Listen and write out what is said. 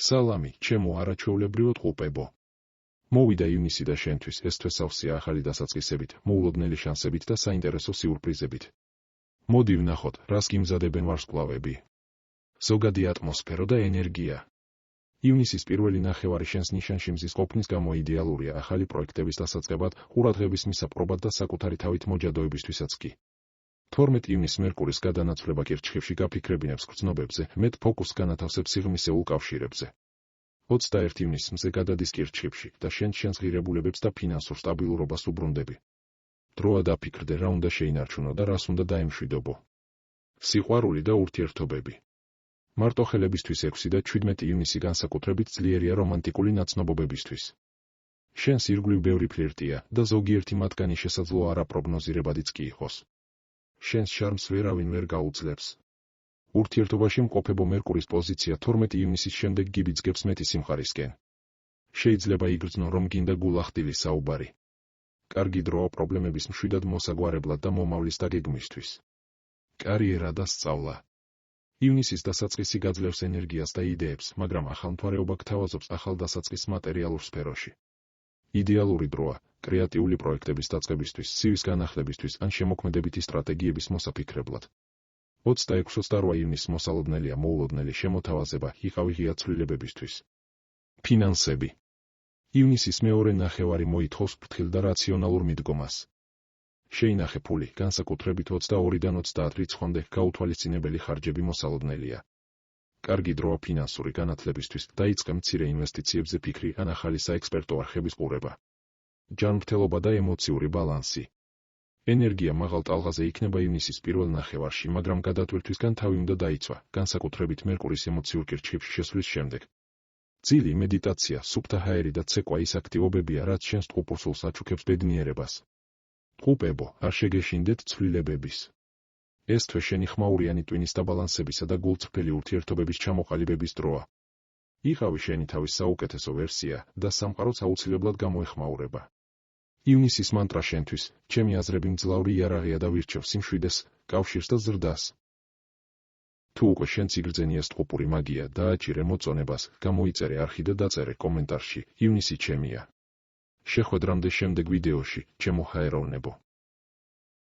სალამი, ჩემო არაჩვეულებრივად ყუპებო. მოვიდა ივნისი და შენთვის ეს თვე სავსეა ახალი დასაწყისებით, მოულოდნელი შანსებით და საინტერესო სიურპრიზებით. მოდი ვნახოთ, რას გიმზადებენ ვარსკვლავები. ზოგადი ატმოსფერო და ენერგია. ივნისის პირველი ნახევარი შენს ნიშანში მზის ყოფნის გამო იდეალურია ახალი პროექტების დასაწყებად, ყურადღების მისაპყრობად და საკუთარი თავით მოჯადოებისთვისაც კი. 12 ივნისს მერკურის გადანაცვლება კირჩხიბში გაფიქრებინებს გრძნობებზე, მეტ ფოკუსს განათავსებს სიღრმისეულ კავშირებზე. 21 ივნისს მზე გადადის კირჩხიბში და შენს ღირებულებებს და ფინანსურ სტაბილურობას უბრუნდები. დროა დაფიქრდე, რა უნდა შეინარჩუნო და რას უნდა დაემშვიდობო. სიყვარული და ურთიერთობები. მარტოხელებისთვის 6 და 17 ივნისი განსაკუთრებით ძლიერია რომანტიკული ნაცნობობებისთვის. შენს ირგვლივ ბევრი ფლირტია და ზოგიერთი მათგანი შესაძლოა არაპროგნოზირებადიც კი იყოს. შენს შარმს ვერავინ ვერ გაუძლებს. ურთიერთობაში მყოფებო მერკურის პოზიცია 12 ივნისის შემდეგ გიბიძგებს მეტი სიმხარისკენ. შეიძლება იგრძნო, რომ გინდა გულახდილი საუბარი. კარგი დროა პრობლემების მშვიდად მოსაგვარებლად და მომავლის დაგეგმვისთვის. კარიერა და სწავლა. ივნისის დასაწყისი გაძლევს ენერგიას და იდეებს, მაგრამ ახალმთვარეობა გთავაზობს ახალ დასაწყისს მატერიალურ სფეროში. იდეალური დროა კრეატიული პროექტების დაწყებისთვის, სივის განახლებისთვის ან შემოქმედებითი სტრატეგიების მოსაფიქრებლად. 26-28 ივნისს მოსალოდნელია მოულოდნელი შემოთავაზება იყავი ღია ცვლილებებისთვის. ფინანსები. ივნისის მეორე ნახევარი მოითხოვს ფრთხილ და რაციონალურ მიდგომას. შეინახე ფული, განსაკუთრებით 22-დან 30 რიცხვამდე გაუთვალისწინებელი ხარჯები მოსალოდნელია. კარგი დროა ფინანსური განათლებისთვის, დაიწყე მცირე ინვესტიციებზე ფიქრი ან ახალი საექსპერტო არხების ყურება. ჯანმრთელობა და ემოციური ბალანსი. ენერგია მაღალ ტალღაზე იქნება ივნისის პირველ ნახევარში, მაგრამ გადატვირთვისგან თავი უნდა დაიცვა, განსაკუთრებით მერკურის ემოციურ კირჩხიბში შესვლის შემდეგ. ძილი, მედიტაცია, სუფთა ჰაერი და ცეკვა ის აქტივობებია, რაც შენს ტყუპურსულს აჩუქებს ბედნიერებას. ტყუპებო, არ შეგეშინდეთ ცვლილებების. ეს თვე შენი ხმაურიანი ტვინის დაბალანსებისა და გულწრფელი ურთიერთობების ჩამოყალიბების დროა. იყავი შენი თავის საუკეთესო ვერსია და სამყაროც აუცილებლად გამოეხმაურება. ივნისის მანტრა შენთვის, ჩემი აზრები მძლავრი იარაღია და ვირჩევ სიმშვიდეს, კავშირს და ზრდას. თუ უკვე შენც იგრძენიეს ტყუპური მაგია, დააჭირე მოწონებას, გამოიწერე არხი და დაწერე კომენტარში, ივნისი ჩემია. შეხვედრამდე შემდეგ ვიდეოში, ჩემო ჰაეროვნებო.